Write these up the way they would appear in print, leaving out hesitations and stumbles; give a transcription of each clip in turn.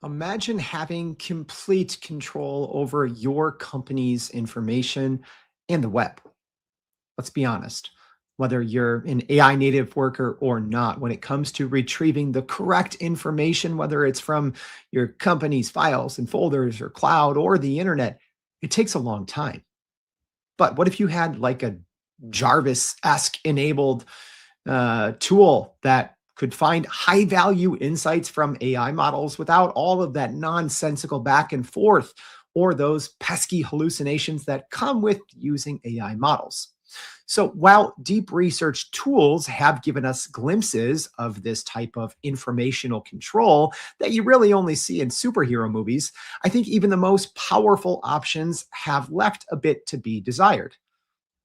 Imagine having complete control over your company's information and the web. Let's be honest, whether you're an AI native worker or not, when it comes to retrieving the correct information, whether it's from your company's files and folders or cloud or the internet, it takes a long time. But what if you had like a Jarvis-esque enabled tool that could find high value insights from AI models without all of that nonsensical back and forth or those pesky hallucinations that come with using AI models? So, while deep research tools have given us glimpses of this type of informational control that you really only see in superhero movies, I think even the most powerful options have left a bit to be desired.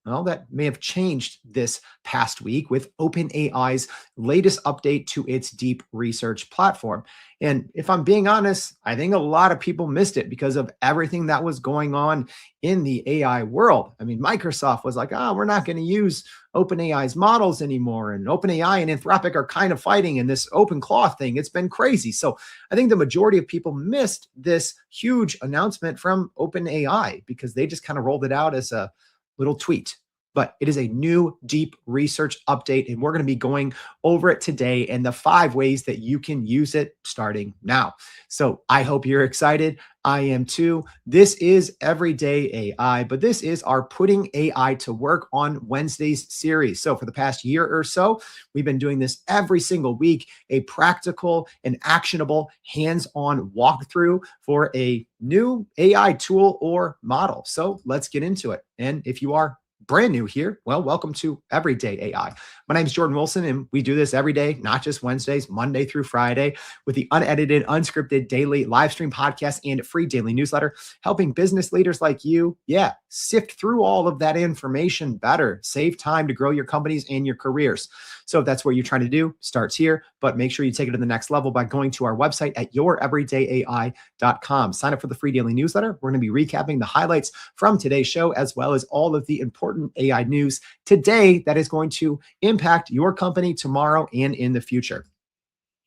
Well, that may have changed this past week with OpenAI's latest update to its deep research platform. And if I'm being honest, I think a lot of people missed it because of everything that was going on in the AI world. I mean, Microsoft was like, oh, we're not going to use OpenAI's models anymore. And OpenAI and Anthropic are kind of fighting in this open claw thing. It's been crazy. So I think the majority of people missed this huge announcement from OpenAI because they just kind of rolled it out as a little tweet. But it is a new deep research update, and we're going to be going over it today and the 5 ways that you can use it starting now. So I hope you're excited. I am too. This is Everyday AI, but this is our Putting AI to Work on Wednesdays series. So for the past year or so, we've been doing this every single week, a practical and actionable hands-on walkthrough for a new AI tool or model. So let's get into it. And if you are brand new here, well, welcome to Everyday AI. My name is Jordan Wilson, and we do this every day, not just Wednesdays, Monday through Friday, with the unedited, unscripted daily live stream podcast and free daily newsletter, helping business leaders like you, sift through all of that information better, save time to grow your companies and your careers. So if that's what you're trying to do, starts here, but make sure you take it to the next level by going to our website at youreverydayai.com. Sign up for the free daily newsletter. We're going to be recapping the highlights from today's show, as well as all of the important AI news today that is going to impact your company tomorrow and in the future.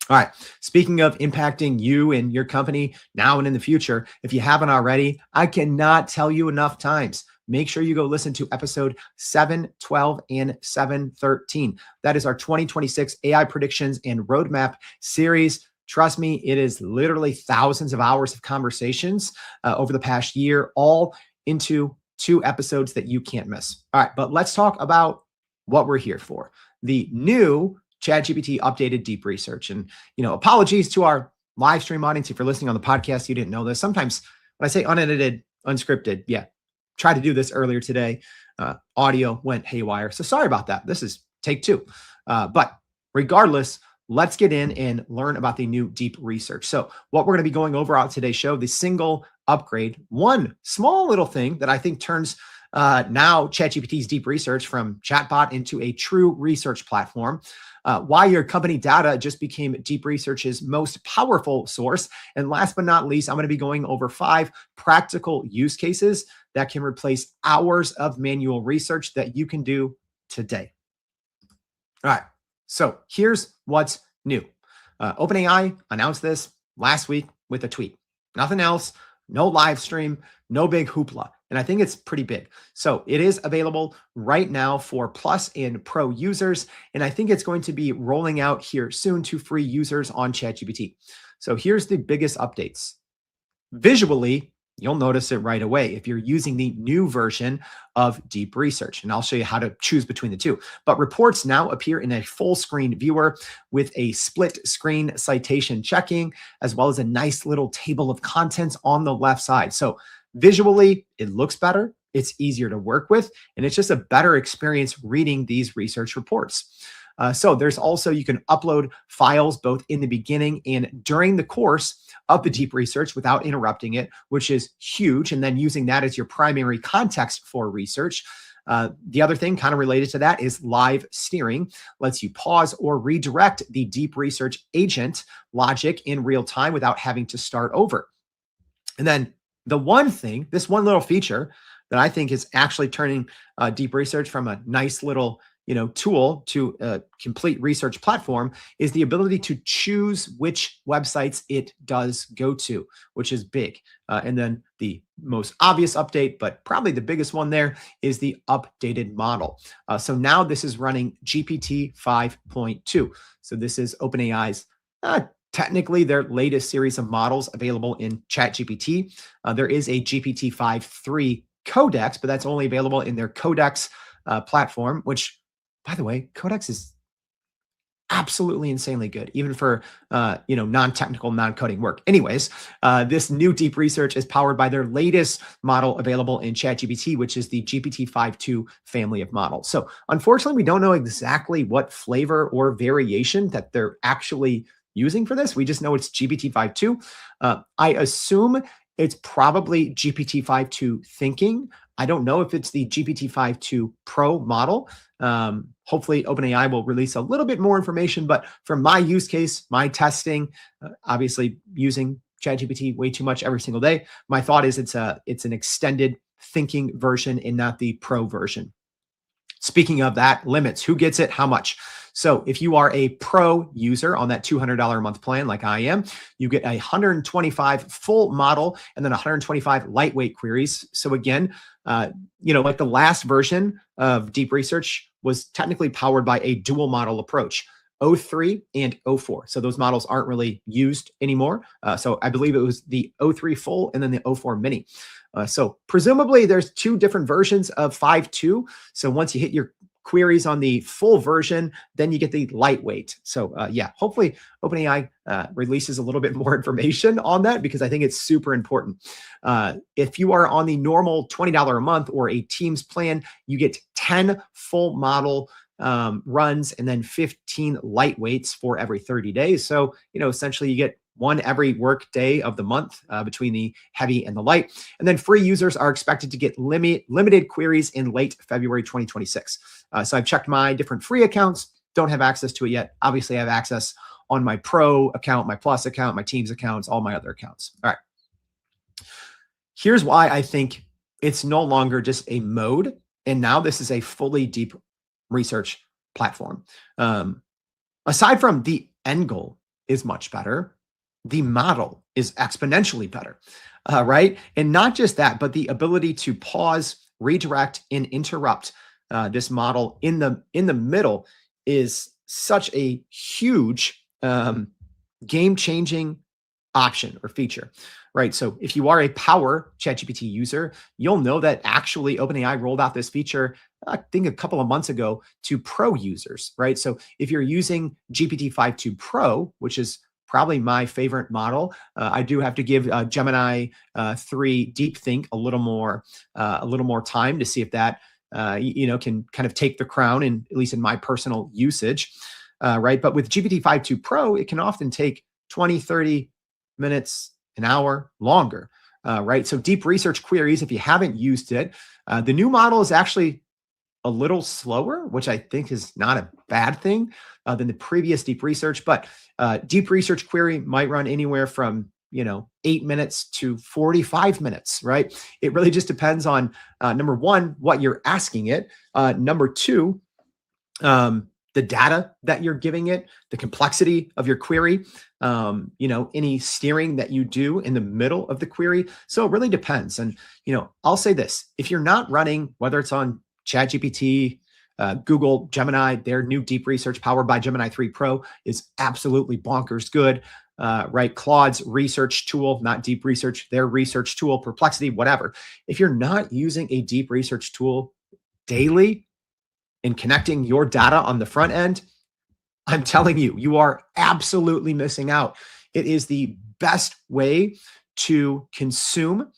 All right. Speaking of impacting you and your company now and in the future, if you haven't already, I cannot tell you enough times. Make sure you go listen to episode 712 and 713. That is our 2026 AI predictions and roadmap series. Trust me, it is literally thousands of hours of conversations over the past year, all into 2 episodes that you can't miss. All right, but let's talk about what we're here for. The new ChatGPT updated deep research. And, apologies to our live stream audience. If you're listening on the podcast, you didn't know this. Sometimes when I say unedited, unscripted, tried to do this earlier today. Audio went haywire. So sorry about that. This is take 2. But regardless, let's get in and learn about the new deep research. So what we're going to be going over on today's show, the single upgrade, one small little thing that I think turns now ChatGPT's deep research from chatbot into a true research platform. Why your company data just became deep research's most powerful source. And last but not least, I'm going to be going over 5 practical use cases that can replace hours of manual research that you can do today. All right. So here's what's new. OpenAI announced this last week with a tweet. Nothing else, no live stream, no big hoopla. And I think it's pretty big. So it is available right now for Plus and Pro users. And I think it's going to be rolling out here soon to free users on ChatGPT. So here's the biggest updates. Visually, you'll notice it right away if you're using the new version of deep research. And I'll show you how to choose between the two. But reports now appear in a full screen viewer with a split screen citation checking, as well as a nice little table of contents on the left side. So visually, it looks better, it's easier to work with, and it's just a better experience reading these research reports. So there's also, you can upload files both in the beginning and during the course of the deep research without interrupting it, which is huge. And then using that as your primary context for research. The other thing kind of related to that is live steering, lets you pause or redirect the deep research agent logic in real time without having to start over. And then the one thing, this one little feature that I think is actually turning deep research from a nice little tool to a complete research platform is the ability to choose which websites it does go to, which is big. And then the most obvious update, but probably the biggest one there, is the updated model. So now this is running GPT 5.2. So this is OpenAI's technically their latest series of models available in ChatGPT. There is a GPT 5.3 Codex, but that's only available in their Codex platform, which, by the way, Codex is absolutely insanely good, even for non-technical, non-coding work. Anyways, this new deep research is powered by their latest model available in ChatGPT, which is the GPT 5.2 family of models. So unfortunately, we don't know exactly what flavor or variation that they're actually using for this. We just know it's GPT 5.2. I assume it's probably GPT 5.2 thinking. I don't know if it's the GPT 5.2 Pro model. Hopefully OpenAI will release a little bit more information, but from my use case, my testing, obviously using ChatGPT way too much every single day, my thought is it's an extended thinking version and not the Pro version. Speaking of that, limits, who gets it, how much? So if you are a Pro user on that $200 a month plan, like I am, you get 125 full model and then 125 lightweight queries. So again, like the last version of deep research was technically powered by a dual model approach, O3 and O4. So those models aren't really used anymore. So I believe it was the O3 full and then the O4 mini. So presumably there's two different versions of 5.2. So once you hit your queries on the full version, then you get the lightweight. So hopefully OpenAI releases a little bit more information on that, because I think it's super important. If you are on the normal $20 a month or a Teams plan, you get 10 full model runs and then 15 lightweights for every 30 days. So, essentially you get one every work day of the month between the heavy and the light. And then free users are expected to get limited queries in late February 2026. So I've checked my different free accounts, don't have access to it yet. Obviously I have access on my Pro account, my Plus account, my Teams accounts, all my other accounts. All right. Here's why I think it's no longer just a mode. And now this is a fully deep research platform. Aside from the end goal is much better, the model is exponentially better, right? And not just that, but the ability to pause, redirect, and interrupt this model in the middle is such a huge game-changing option or feature, right? So if you are a power ChatGPT user, you'll know that actually OpenAI rolled out this feature, I think a couple of months ago, to Pro users, right? So if you're using GPT 5.2 Pro, which is probably my favorite model, I do have to give Gemini 3 DeepThink a little more time to see if that can kind of take the crown, and at least in my personal usage, right? But with GPT 5.2 Pro, it can often take 20, 30 minutes, an hour longer, right? So deep research queries, if you haven't used it, the new model is actually a little slower, which I think is not a bad thing than the previous deep research. But deep research query might run anywhere from 8 minutes to 45 minutes, right? It really just depends on number one, what you're asking it. Number two, the data that you're giving it, the complexity of your query, any steering that you do in the middle of the query. So it really depends. And, I'll say this, if you're not running, whether it's on ChatGPT, Google, Gemini, their new deep research powered by Gemini 3 Pro is absolutely bonkers good, right? Claude's research tool, not deep research, their research tool, Perplexity, whatever. If you're not using a deep research tool daily and connecting your data on the front end, I'm telling you, you are absolutely missing out. It is the best way to consume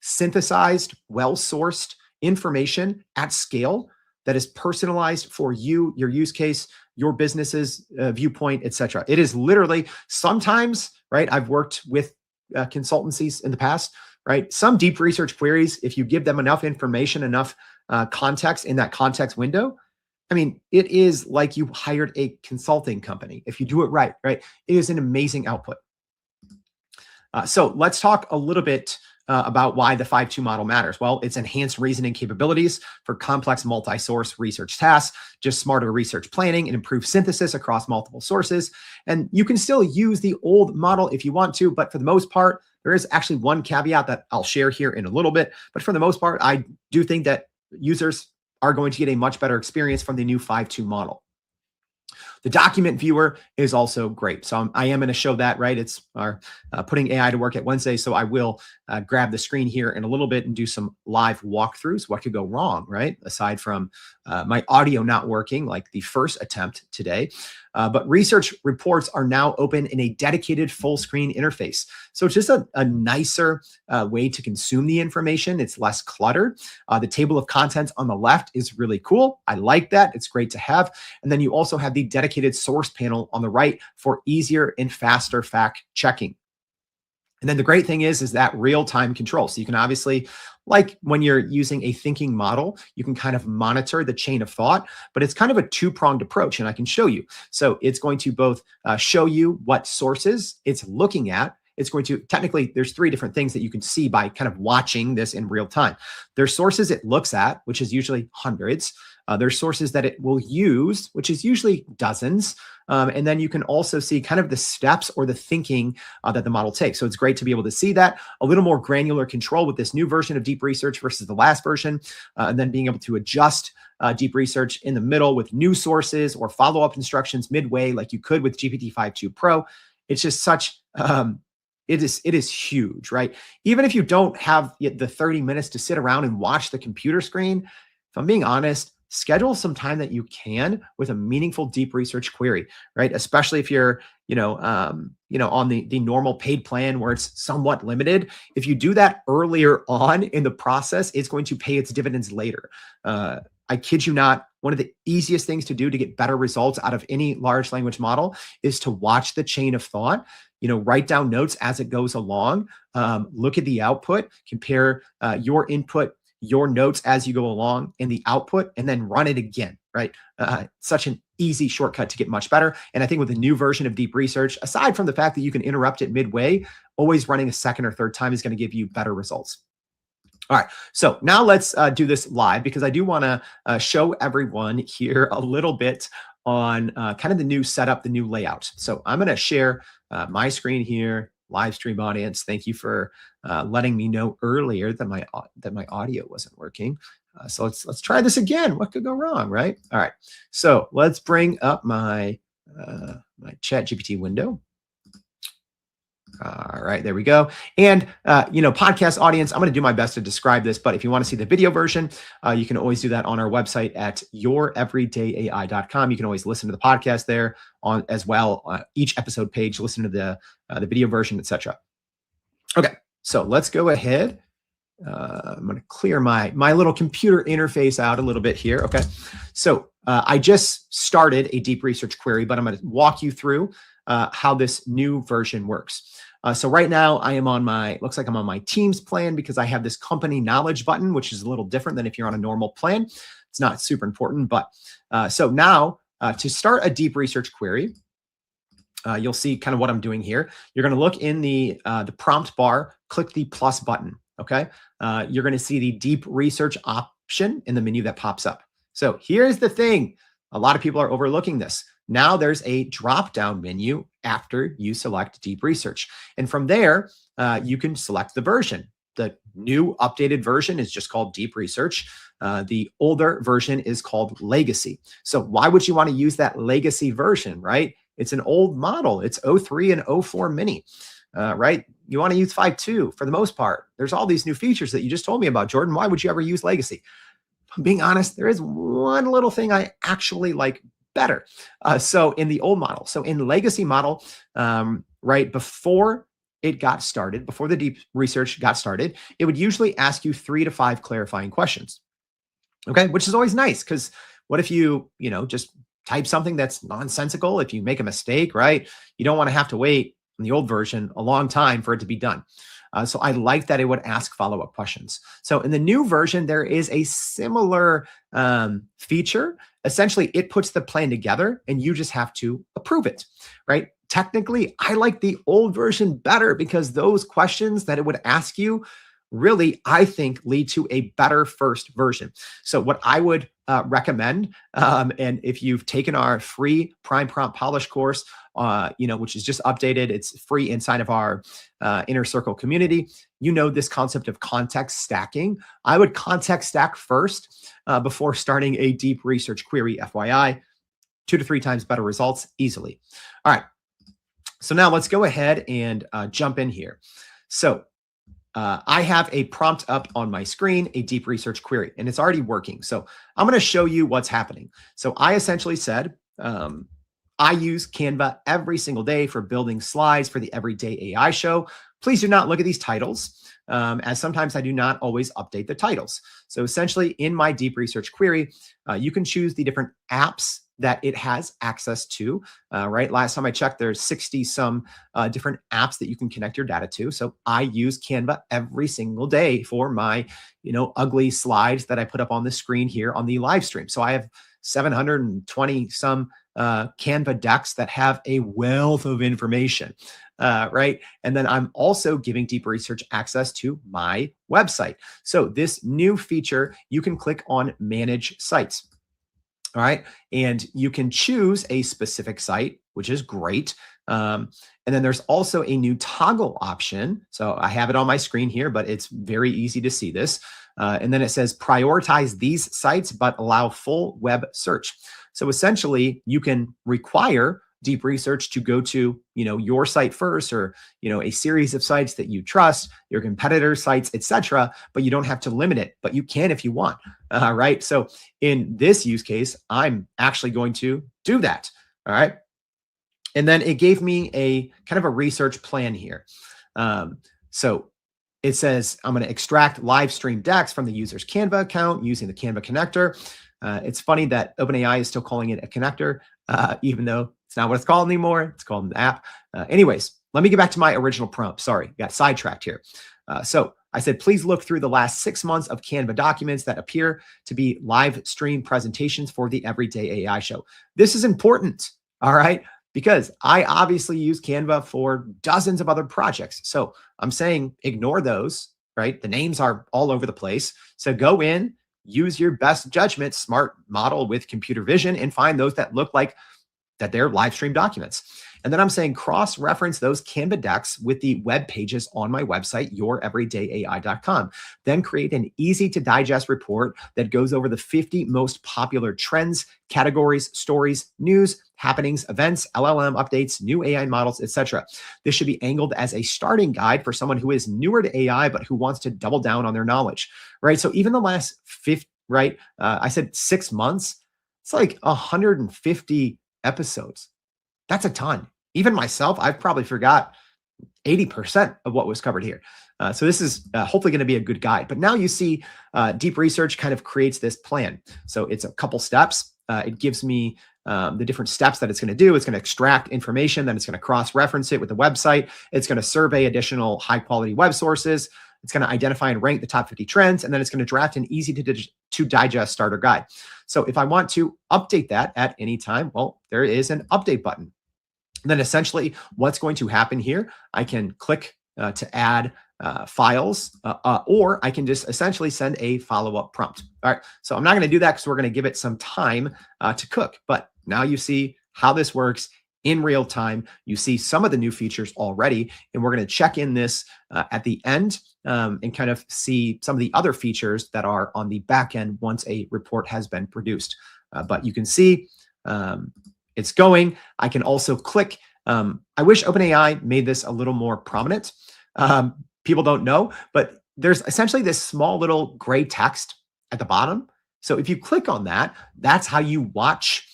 synthesized, well-sourced information at scale that is personalized for you, your use case, your business's viewpoint, etc. It is literally sometimes, right? I've worked with consultancies in the past, right? Some deep research queries, if you give them enough information, enough context in that context window, I mean, it is like you hired a consulting company. If you do it right? It is an amazing output. So let's talk a little bit about why the 5.2 model matters. Well, it's enhanced reasoning capabilities for complex multi-source research tasks, just smarter research planning and improved synthesis across multiple sources. And you can still use the old model if you want to, but for the most part, there is actually one caveat that I'll share here in a little bit. But for the most part, I do think that users are going to get a much better experience from the new 5.2 model. The document viewer is also great. So I am going to show that, right? It's our putting AI to work at Wednesday. So I will grab the screen here in a little bit and do some live walkthroughs. What could go wrong, right? Aside from my audio not working like the first attempt today. But research reports are now open in a dedicated full screen interface. So it's just a nicer way to consume the information. It's less clutter. The table of contents on the left is really cool. I like that. It's great to have. And then you also have the dedicated source panel on the right for easier and faster fact checking. And then the great thing is that real-time control. So you can obviously, like when you're using a thinking model, you can kind of monitor the chain of thought, but it's kind of a two-pronged approach, and I can show you. So it's going to both show you what sources it's looking at. It's going to, technically, there's three different things that you can see by kind of watching this in real time. There's sources it looks at, which is usually hundreds. There's sources that it will use, which is usually dozens. And then you can also see kind of the steps or the thinking that the model takes. So it's great to be able to see that. A little more granular control with this new version of deep research versus the last version. And then being able to adjust deep research in the middle with new sources or follow-up instructions midway like you could with GPT 5.2 Pro. It's just such... it is huge, right? Even if you don't have the 30 minutes to sit around and watch the computer screen, if I'm being honest, schedule some time that you can with a meaningful deep research query, right? Especially if you're, on the normal paid plan where it's somewhat limited. If you do that earlier on in the process, it's going to pay its dividends later. I kid you not, one of the easiest things to do to get better results out of any large language model is to watch the chain of thought, write down notes as it goes along, look at the output, compare your input, your notes as you go along in the output, and then run it again, right? Such an easy shortcut to get much better. And I think with a new version of deep research, aside from the fact that you can interrupt it midway, always running a second or third time is going to give you better results. All right, so now let's do this live because I do want to show everyone here a little bit on kind of the new setup, the new layout. So I'm going to share my screen here, live stream audience. Thank you for letting me know earlier that my audio wasn't working. So let's try this again. What could go wrong, right? All right, so let's bring up my my ChatGPT window. All right, there we go. And, podcast audience, I'm going to do my best to describe this, but if you want to see the video version, you can always do that on our website at youreverydayai.com. You can always listen to the podcast there on as well, each episode page, listen to the video version, etc. Okay, so let's go ahead. I'm going to clear my little computer interface out a little bit here. Okay, so I just started a deep research query, but I'm going to walk you through how this new version works. So right now I am on looks like I'm on my Teams plan because I have this company knowledge button, which is a little different than if you're on a normal plan. It's not super important, but so now to start a deep research query, you'll see kind of what I'm doing here. You're going to look in the prompt bar, click the plus button. Okay. You're going to see the deep research option in the menu that pops up. So here's the thing. A lot of people are overlooking this. Now there's a drop-down menu after you select deep research. And from there, you can select the version. The new updated version is just called deep research. The older version is called legacy. So why would you want to use that legacy version, right? It's an old model. It's 03 and 04 mini, right? You want to use 5.2 for the most part. There's all these new features that you just told me about, Jordan. Why would you ever use legacy? If I'm being honest, there is one little thing I actually like better. So in the old model, so in legacy model, right before it got started, before the deep research got started, it would usually ask you 3 to 5 clarifying questions. Okay, which is always nice because what if you, just type something that's nonsensical? If you make a mistake, right? You don't want to have to wait in the old version a long time for it to be done. So I like that it would ask follow-up questions. So in the new version, there is a similar feature. Essentially, it puts the plan together and you just have to approve it, right? Technically, I like the old version better because those questions that it would ask you really, I think, lead to a better first version. So what I would recommend, and if you've taken our free Prime Prompt Polish course, which is just updated, it's free inside of our Inner Circle community. You know this concept of context stacking. I would context stack first before starting a deep research query, FYI. 2 to 3 times better results easily. All right. So now let's go ahead and jump in here. So I have a prompt up on my screen, a deep research query, and it's already working. So I'm going to show you what's happening. So I essentially said, I use Canva every single day for building slides for the Everyday AI show. Please do not look at these titles, as sometimes I do not always update the titles. So essentially in my deep research query, you can choose the different apps that it has access to, right? Last time I checked, there's 60 some different apps that you can connect your data to. So I use Canva every single day for my, ugly slides that I put up on the screen here on the live stream. So I have 720 some Canva decks that have a wealth of information, right? And then I'm also giving deep research access to my website. So this new feature, you can click on Manage Sites. All right. And you can choose a specific site, which is great. And then there's also a new toggle option. So I have it on my screen here, but it's very easy to see this. And then it says prioritize these sites, but allow full web search. So essentially you can require deep research to go to, your site first, or, a series of sites that you trust, your competitor sites, etc. But you don't have to limit it, but you can if you want, right? So in this use case, I'm actually going to do that. All right. And then it gave me a kind of a research plan here. So it says, I'm going to extract live stream decks from the user's Canva account using the Canva connector. It's funny that OpenAI is still calling it a connector, even though it's not what it's called anymore. It's called an app. Anyways, let me get back to my original prompt. Sorry, got sidetracked here. So I said, please look through the last 6 months of Canva documents that appear to be live stream presentations for the Everyday AI show. This is important, all right, because I obviously use Canva for dozens of other projects. So I'm saying ignore those, right? The names are all over the place. So go in, use your best judgment, smart model with computer vision, and find those that look like that they're live stream documents. And then I'm saying cross-reference those Canva decks with the web pages on my website, youreverydayai.com. Then create an easy to digest report that goes over the 50 most popular trends, categories, stories, news, happenings, events, LLM updates, new AI models, etc. This should be angled as a starting guide for someone who is newer to AI, but who wants to double down on their knowledge, right? So even the last 50, right? I said 6 months, it's like 150 episodes. That's a ton. Even myself, I've probably forgot 80% of what was covered here. So this is hopefully going to be a good guide. But now you see deep research kind of creates this plan. So it's a couple steps. It gives me the different steps that it's going to do. It's going to extract information, then it's going to cross-reference it with the website. It's going to survey additional high-quality web sources. It's going to identify and rank the top 50 trends, and then it's going to draft an easy to digest starter guide. So if I want to update that at any time, well, there is an update button. And then essentially what's going to happen here, I can click to add files, or I can just essentially send a follow-up prompt. All right, so I'm not going to do that because we're going to give it some time to cook. But now you see how this works in real time. You see some of the new features already, and we're going to check in this at the end and kind of see some of the other features that are on the back end once a report has been produced. But you can see it's going. I can also click. I wish OpenAI made this a little more prominent. People don't know, but there's essentially this small little gray text at the bottom. So if you click on that, that's how you watch.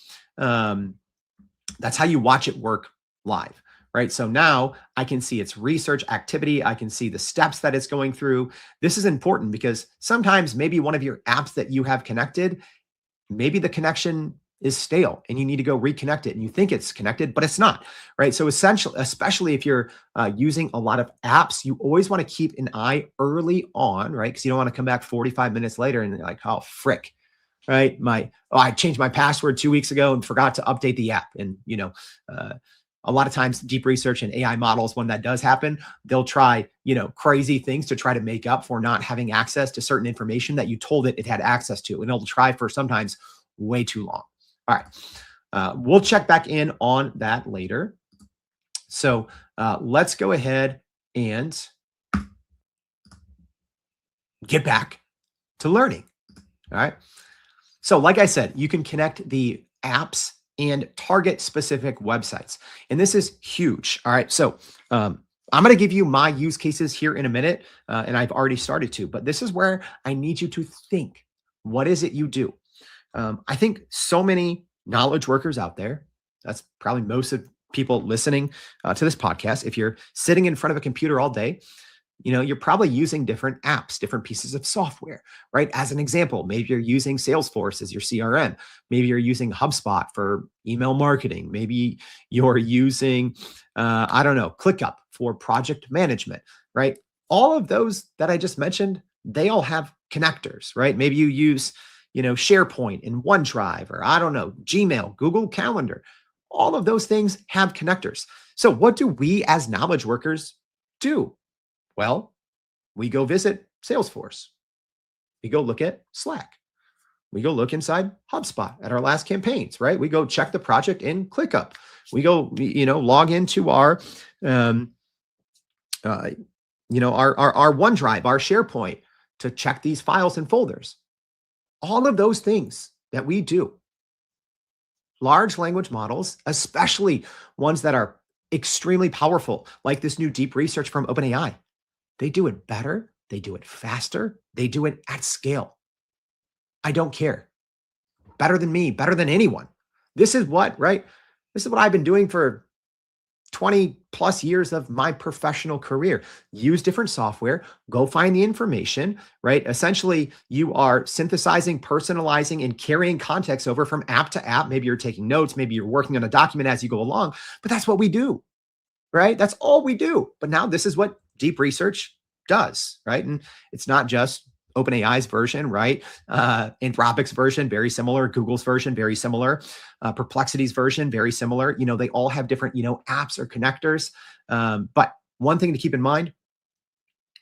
That's how you watch it work live, right? So now I can see its research activity. I can see the steps that it's going through. This is important because sometimes maybe one of your apps that you have connected, maybe the connection is stale and you need to go reconnect it and you think it's connected, but it's not, right? So essentially, especially if you're using a lot of apps, you always want to keep an eye early on, right? Because you don't want to come back 45 minutes later and you're like, oh, frick, right? I changed my password 2 weeks ago and forgot to update the app. And, A lot of times deep research and AI models, when that does happen, they'll try, crazy things to try to make up for not having access to certain information that you told it had access to. And it'll try for sometimes way too long. All right. We'll check back in on that later. So let's go ahead and get back to learning. All right. So like I said, you can connect the apps and target specific websites. And this is huge. All right. So I'm going to give you my use cases here in a minute. And I've already started to, but this is where I need you to think. What is it you do? I think so many knowledge workers out there, that's probably most of people listening to this podcast. If you're sitting in front of a computer all day, you're probably using different apps, different pieces of software, right? As an example, maybe you're using Salesforce as your CRM. Maybe you're using HubSpot for email marketing. Maybe you're using, ClickUp for project management, right? All of those that I just mentioned, they all have connectors, right? Maybe you use, SharePoint and OneDrive, or Gmail, Google Calendar. All of those things have connectors. So what do we as knowledge workers do? Well, we go visit Salesforce. We go look at Slack. We go look inside HubSpot at our last campaigns, right? We go check the project in ClickUp. We go, log into our, our OneDrive, our SharePoint to check these files and folders. All of those things that we do, large language models, especially ones that are extremely powerful, like this new deep research from OpenAI, they do it better. They do it faster. They do it at scale. I don't care. Better than me, better than anyone. This is what I've been doing for 20 plus years of my professional career. Use different software, go find the information, right? Essentially, you are synthesizing, personalizing, and carrying context over from app to app. Maybe you're taking notes, maybe you're working on a document as you go along, but that's what we do, right? That's all we do. But now this is what deep research does, right? And it's not just OpenAI's version, right? Anthropic's version, very similar. Google's version, very similar. Perplexity's version, very similar. They all have different, apps or connectors. But one thing to keep in mind,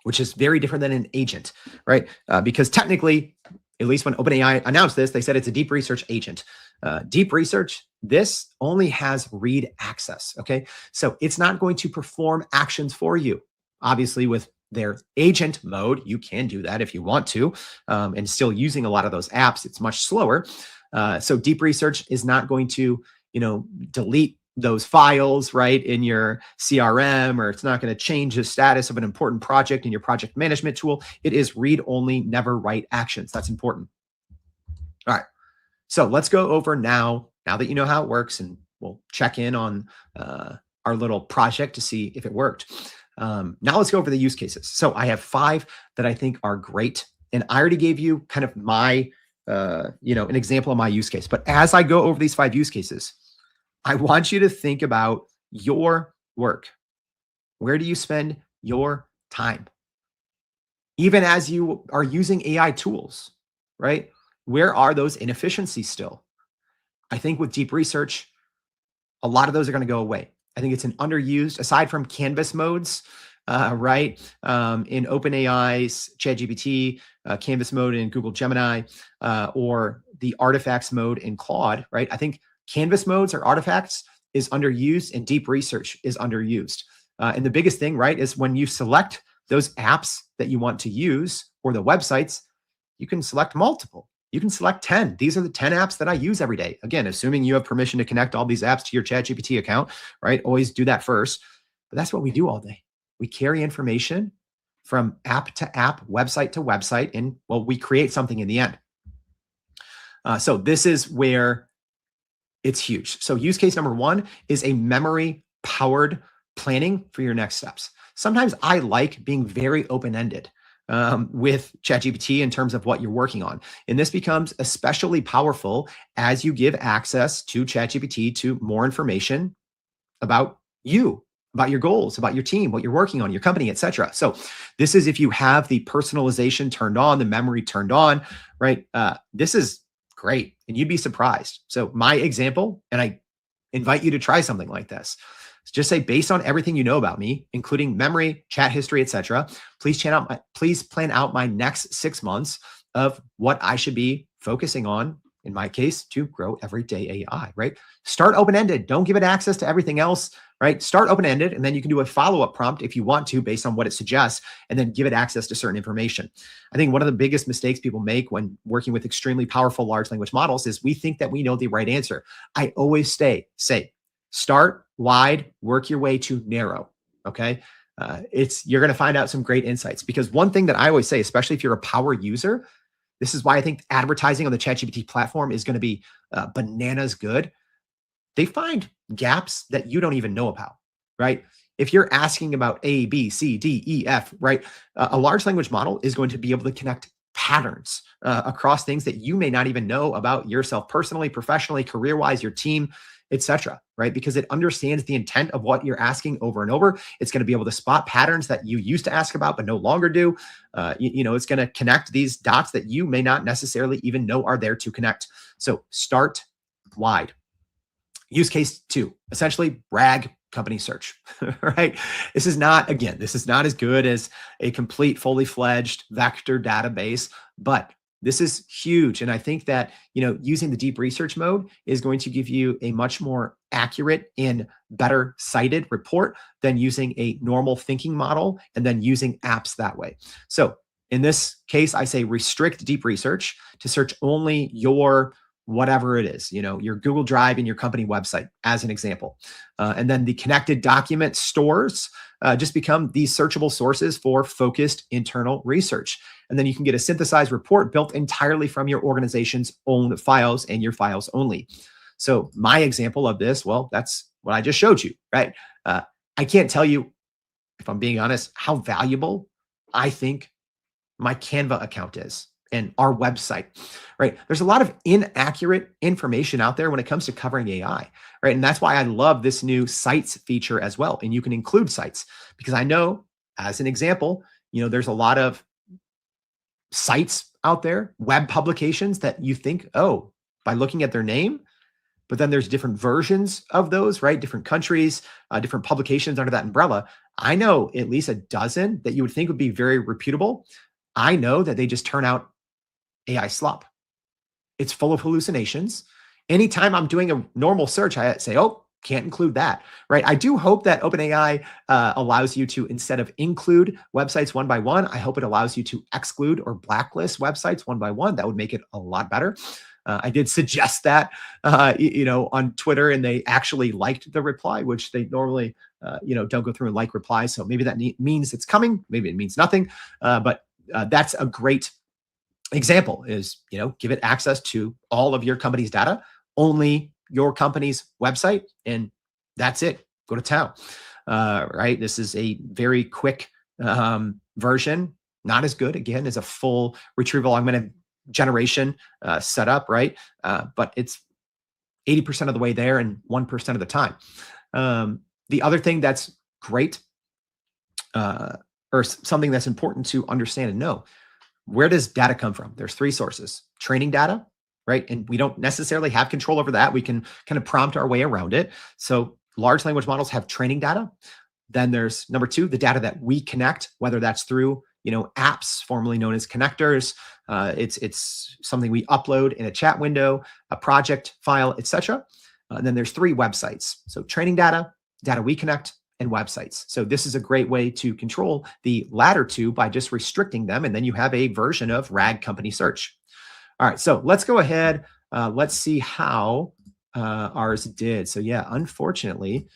which is very different than an agent, right? Because technically, at least when OpenAI announced this, they said it's a deep research agent. Deep research, this only has read access, okay? So it's not going to perform actions for you. Obviously, with their agent mode, you can do that if you want to, and still using a lot of those apps, it's much slower. So deep research is not going to, delete those files, right, in your CRM, or it's not going to change the status of an important project in your project management tool. It is read only, never write actions. That's important. All right. So let's go over now that you know how it works, and we'll check in on our little project to see if it worked. Now let's go over the use cases. So I have 5 that I think are great. And I already gave you kind of my, an example of my use case. But as I go over these 5 use cases, I want you to think about your work. Where do you spend your time? Even as you are using AI tools, right? Where are those inefficiencies still? I think with deep research, a lot of those are going to go away. I think it's an underused, aside from Canvas modes, right? In OpenAI's ChatGPT, Canvas mode in Google Gemini, or the artifacts mode in Claude, right? I think Canvas modes or artifacts is underused and deep research is underused. And the biggest thing, right, is when you select those apps that you want to use or the websites, you can select multiple. You can select 10. These are the 10 apps that I use every day. Again, assuming you have permission to connect all these apps to your ChatGPT account, right? Always do that first. But that's what we do all day. We carry information from app to app, website to website, and well, we create something in the end. So this is where it's huge. So use case number 1 is a memory-powered planning for your next steps. Sometimes I like being very open-ended with ChatGPT in terms of what you're working on. And this becomes especially powerful as you give access to ChatGPT to more information about you, about your goals, about your team, what you're working on, your company, etc. So this is if you have the personalization turned on, the memory turned on, right? This is great, and you'd be surprised. So my example, and I invite you to try something like this. Just say, based on everything you know about me, including memory, chat history, etc., please plan out my next 6 months of what I should be focusing on, in my case, to grow everyday AI, right? Start open-ended. Don't give it access to everything else, right? Start open-ended, and then you can do a follow-up prompt if you want to, based on what it suggests, and then give it access to certain information. I think one of the biggest mistakes people make when working with extremely powerful large language models is we think that we know the right answer. I always say, start wide, work your way to narrow, okay? You're going to find out some great insights, because one thing that I always say, especially if you're a power user, this is why I think advertising on the ChatGPT platform is going to be bananas good. They find gaps that you don't even know about, right? If you're asking about A, B, C, D, E, F, right? A large language model is going to be able to connect patterns across things that you may not even know about yourself personally, professionally, career-wise, your team, etc., right? Because it understands the intent of what you're asking over and over. It's going to be able to spot patterns that you used to ask about but no longer do. It's going to connect these dots that you may not necessarily even know are there to connect. So start wide. Use case 2, essentially RAG company search, right? This is not as good as a complete, fully fledged vector database, but this is huge. And I think that, using the deep research mode is going to give you a much more accurate and better cited report than using a normal thinking model and then using apps that way. So in this case, I say restrict deep research to search only your whatever it is, your Google Drive and your company website, as an example. And then the connected document stores just become these searchable sources for focused internal research. And then you can get a synthesized report built entirely from your organization's own files and your files only. So my example of this, well, that's what I just showed you, right? I can't tell you, if I'm being honest, how valuable I think my Canva account is and our website, right? There's a lot of inaccurate information out there when it comes to covering AI, right? And that's why I love this new sites feature as well. And you can include sites, because I know, as an example, there's a lot of sites out there, web publications that you think, oh, by looking at their name, but then there's different versions of those, right? Different countries, different publications under that umbrella. I know at least a dozen that you would think would be very reputable. I know that they just turn out AI slop. It's full of hallucinations. Anytime I'm doing a normal search, I say, oh, can't include that, right? I do hope that OpenAI allows you to, instead of include websites one by one, I hope it allows you to exclude or blacklist websites one by one. That would make it a lot better. I did suggest that, on Twitter, and they actually liked the reply, which they normally, don't go through and like replies. So maybe that means it's coming. Maybe it means nothing. But that's a great example, is, give it access to all of your company's data, only your company's website, and that's it. Go to town, right? This is a very quick version, not as good, again, as a full retrieval augmented generation setup, right? But it's 80% of the way there and 1% of the time. The other thing that's great, or something that's important to understand and know, where does data come from? There's 3 sources: training data, right? And we don't necessarily have control over that. We can kind of prompt our way around it. So large language models have training data. Then there's number 2, the data that we connect, whether that's through, apps formerly known as connectors. It's something we upload in a chat window, a project file, etc. And then there's 3 websites. So training data, data we connect, and websites. So this is a great way to control the latter 2 by just restricting them. And then you have a version of RAG company search. All right, so let's go ahead. Let's see how ours did. So yeah, unfortunately,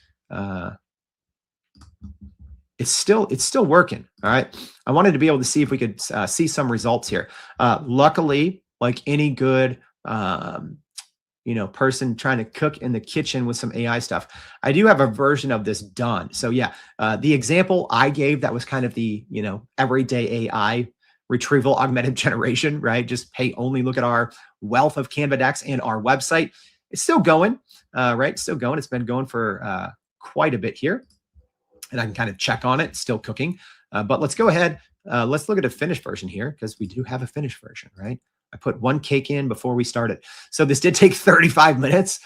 it's still working. All right. I wanted to be able to see if we could see some results here. Luckily, like any good person trying to cook in the kitchen with some AI stuff, I do have a version of this done. So yeah, the example I gave, that was kind of the, everyday AI retrieval augmented generation, right? Just, hey, only look at our wealth of Canva decks and our website. It's still going, right? Still going. It's been going for quite a bit here. And I can kind of check on it, still cooking. But let's go ahead. Let's look at a finished version here, because we do have a finished version, right? I put one cake in before we started. So this did take 35 minutes,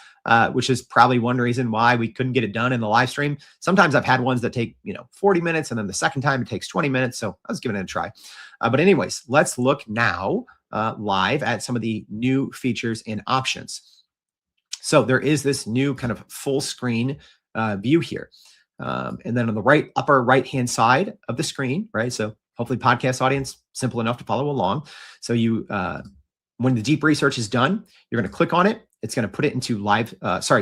which is probably one reason why we couldn't get it done in the live stream. Sometimes I've had ones that take, 40 minutes, and then the second time it takes 20 minutes. So I was giving it a try. But anyways, let's look now live at some of the new features and options. So there is this new kind of full screen view here. And then on the upper right-hand side of the screen, right? So hopefully podcast audience, simple enough to follow along. So when the deep research is done, you're going to click on it. It's going to put it into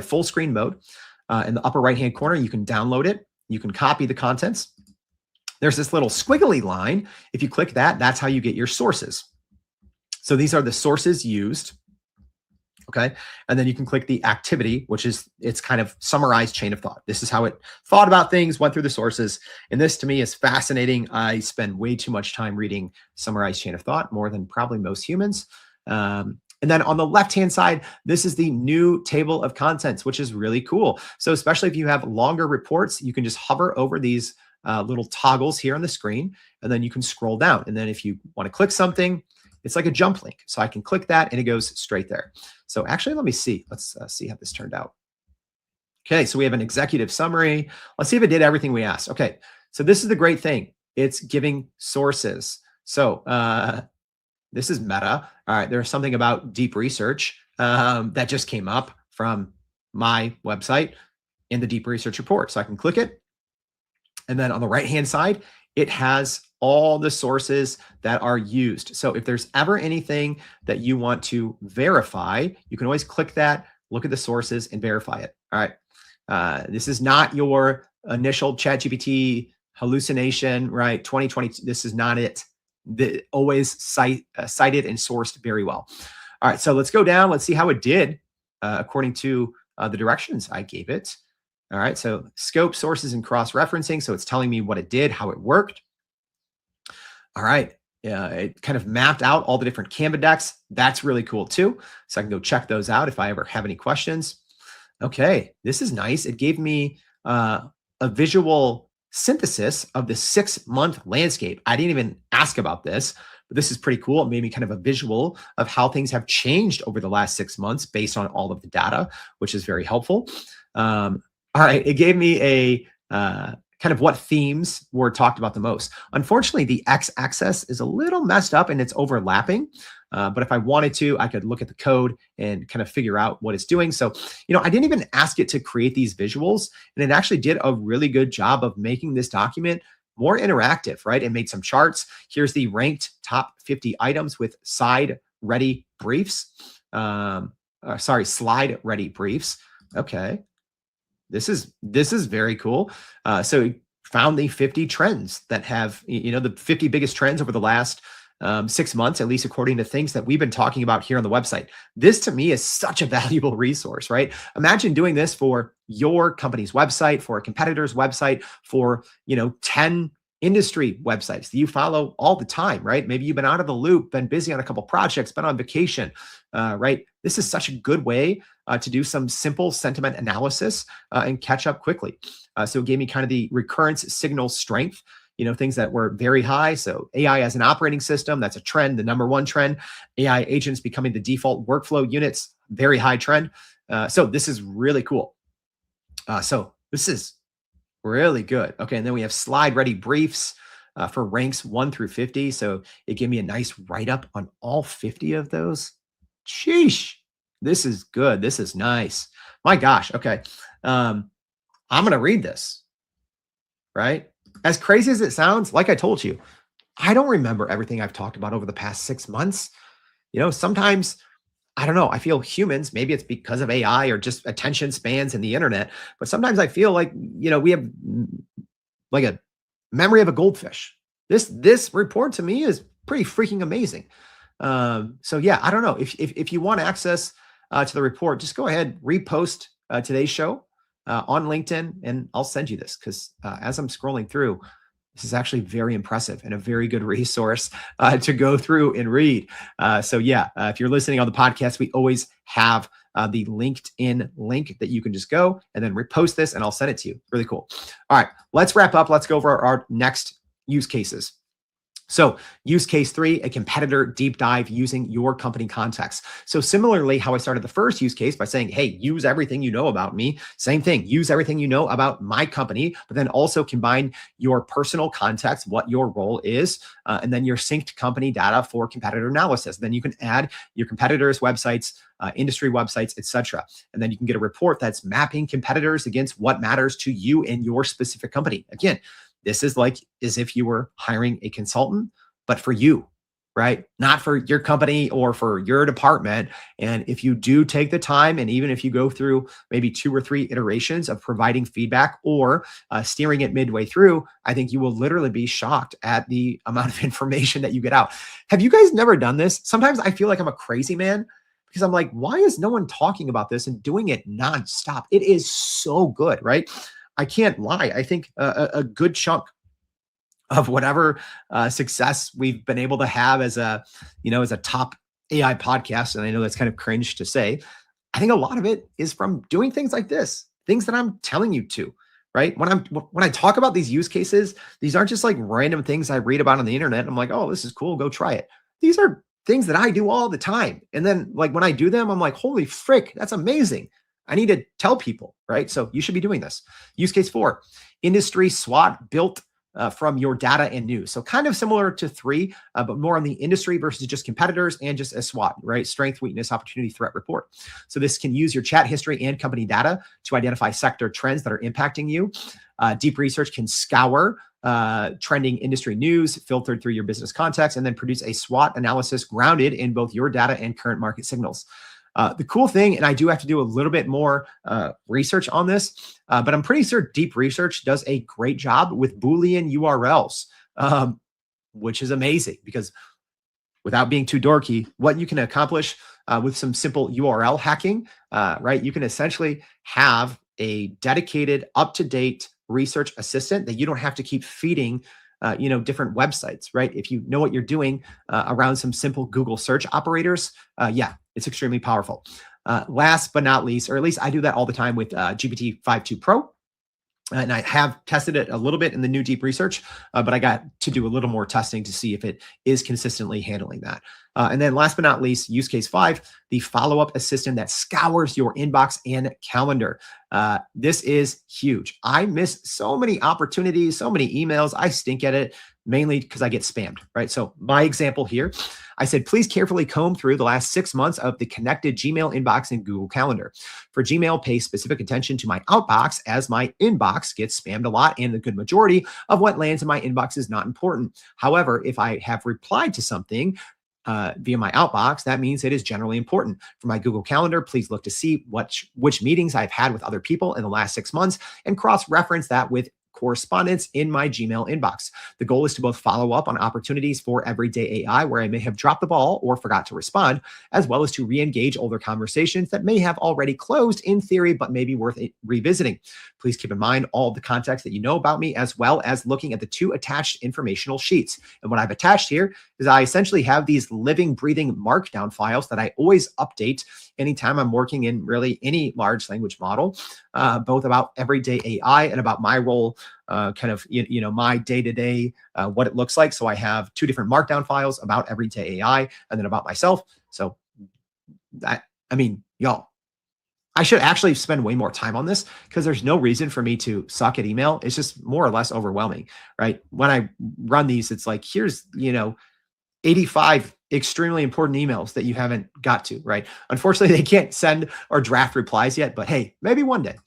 full screen mode. In the upper right-hand corner, you can download it. You can copy the contents. There's this little squiggly line. If you click that, that's how you get your sources. So these are the sources used. Okay. And then you can click the activity, which is its kind of summarized chain of thought. This is how it thought about things, went through the sources. And this to me is fascinating. I spend way too much time reading summarized chain of thought, more than probably most humans. And then on the left-hand side, this is the new table of contents, which is really cool. So especially if you have longer reports, you can just hover over these little toggles here on the screen, and then you can scroll down. And then if you want to click something, it's like a jump link. So I can click that and it goes straight there. So actually, let me see. Let's see how this turned out. Okay, so we have an executive summary. Let's see if it did everything we asked. Okay, so this is the great thing. It's giving sources. So this is meta. All right, there's something about deep research that just came up from my website in the deep research report. So I can click it. And then on the right-hand side, it has all the sources that are used. So if there's ever anything that you want to verify, you can always click that, look at the sources, and verify it. All right. This is not your initial ChatGPT hallucination, right? 2020. This is not it. Always cited and sourced very well. All right. So let's go down. Let's see how it did according to the directions I gave it. All right. So scope, sources, and cross-referencing. So it's telling me what it did, how it worked. All right. It kind of mapped out all the different Canva decks. That's really cool too. So I can go check those out if I ever have any questions. Okay. This is nice. It gave me a visual synthesis of the 6-month landscape. I didn't even ask about this, but this is pretty cool. It made me kind of a visual of how things have changed over the last 6 months based on all of the data, which is very helpful. All right. It gave me a kind of what themes were talked about the most. Unfortunately, the x-axis is a little messed up and it's overlapping. But if I wanted to, I could look at the code and kind of figure out what it's doing. So, I didn't even ask it to create these visuals, and it actually did a really good job of making this document more interactive, right? It made some charts. Here's the ranked top 50 items with slide-ready briefs. Slide-ready briefs. Okay. This is very cool. So we found the 50 trends that have, the 50 biggest trends over the last 6 months, at least according to things that we've been talking about here on the website. This to me is such a valuable resource, right? Imagine doing this for your company's website, for a competitor's website, for, 10 industry websites that you follow all the time, right? Maybe you've been out of the loop, been busy on a couple projects, been on vacation, right? This is such a good way to do some simple sentiment analysis and catch up quickly. So it gave me kind of the recurrence signal strength, things that were very high. So AI as an operating system, that's a trend, the number one trend. AI agents becoming the default workflow units, very high trend. So this is really cool. So this is really good. Okay, and then we have slide-ready briefs for ranks 1 through 50. So it gave me a nice write-up on all 50 of those. Sheesh. This is good. This is nice. My gosh. Okay. I'm going to read this, right? As crazy as it sounds, like I told you, I don't remember everything I've talked about over the past 6 months. Sometimes, I don't know, I feel humans, maybe it's because of AI or just attention spans and the internet, but sometimes I feel like, we have like a memory of a goldfish. This report to me is pretty freaking amazing. So yeah, I don't know if you want access to the report, just go ahead, repost today's show on LinkedIn, and I'll send you this because as I'm scrolling through, this is actually very impressive and a very good resource to go through and read. So yeah, if you're listening on the podcast, we always have the LinkedIn link that you can just go and then repost this and I'll send it to you. Really cool. All right, let's wrap up. Let's go over our next use cases. So use case 3, a competitor deep dive using your company context. So similarly, how I started the first use case by saying, hey, use everything you know about me. Same thing, use everything you know about my company, but then also combine your personal context, what your role is, and then your synced company data for competitor analysis. Then you can add your competitors' websites, industry websites, etc. And then you can get a report that's mapping competitors against what matters to you and your specific company. Again, this is like as if you were hiring a consultant, but for you, right? Not for your company or for your department. And if you do take the time, and even if you go through maybe 2 or 3 iterations of providing feedback or steering it midway through, I think you will literally be shocked at the amount of information that you get out. Have you guys never done this? Sometimes I feel like I'm a crazy man because I'm like, why is no one talking about this and doing it nonstop? It is so good, right? I can't lie. I think a good chunk of whatever success we've been able to have as a, as a top AI podcast, and I know that's kind of cringe to say, I think a lot of it is from doing things like this, things that I'm telling you to, right? When I talk about these use cases, these aren't just like random things I read about on the internet. I'm like, oh, this is cool, go try it. These are things that I do all the time. And then like when I do them, I'm like, holy frick, that's amazing. I need to tell people, right? So you should be doing this. Use case 4, industry SWOT built from your data and news. So kind of similar to 3, but more on the industry versus just competitors and just a SWOT, right? Strength, weakness, opportunity, threat report. So this can use your chat history and company data to identify sector trends that are impacting you. Deep research can scour trending industry news filtered through your business context and then produce a SWOT analysis grounded in both your data and current market signals. The cool thing, and I do have to do a little bit more research on this, but I'm pretty sure deep research does a great job with Boolean URLs, which is amazing because without being too dorky, what you can accomplish with some simple URL hacking, right? You can essentially have a dedicated, up-to-date research assistant that you don't have to keep feeding different websites, right? If you know what you're doing around some simple Google search operators, yeah, it's extremely powerful. Last but not least, or at least I do that all the time with GPT-5.2 Pro. And I have tested it a little bit in the new deep research, but I got to do a little more testing to see if it is consistently handling that. And then last but not least, use case 5, the follow-up assistant that scours your inbox and calendar. This is huge. I miss so many opportunities, so many emails. I stink at it, mainly because I get spammed, right? So my example here, I said, please carefully comb through the last 6 months of the connected Gmail inbox and Google Calendar. For Gmail, pay specific attention to my outbox as my inbox gets spammed a lot and the good majority of what lands in my inbox is not important. However, if I have replied to something via my outbox, that means it is generally important. For my Google Calendar, please look to see which meetings I've had with other people in the last 6 months and cross-reference that with correspondence in my Gmail inbox. The goal is to both follow up on opportunities for everyday AI where I may have dropped the ball or forgot to respond, as well as to re-engage older conversations that may have already closed in theory, but may be worth revisiting. Please keep in mind all of the context that you know about me, as well as looking at the 2 attached informational sheets. And what I've attached here is I essentially have these living, breathing markdown files that I always update anytime I'm working in really any large language model, both about everyday AI and about my role, kind of, my day-to-day, what it looks like. So I have 2 different markdown files about everyday AI and then about myself. So y'all, I should actually spend way more time on this because there's no reason for me to suck at email. It's just more or less overwhelming, right? When I run these, it's like, here's, 85 extremely important emails that you haven't got to, right? Unfortunately, they can't send or draft replies yet, but hey, maybe one day.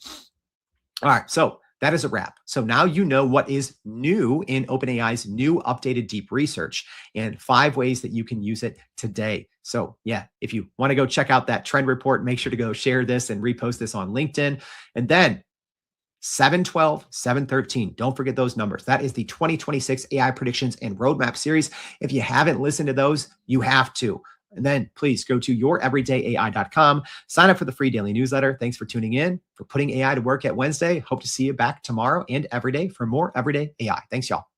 All right, so that is a wrap. So now you know what is new in OpenAI's new updated deep research and 5 ways that you can use it today. So yeah, if you want to go check out that trend report, make sure to go share this and repost this on LinkedIn. And then 712, 713. Don't forget those numbers. That is the 2026 AI Predictions and Roadmap series. If you haven't listened to those, you have to. And then please go to youreverydayai.com, sign up for the free daily newsletter. Thanks for tuning in, for putting AI to work at Wednesday. Hope to see you back tomorrow and every day for more everyday AI. Thanks, y'all.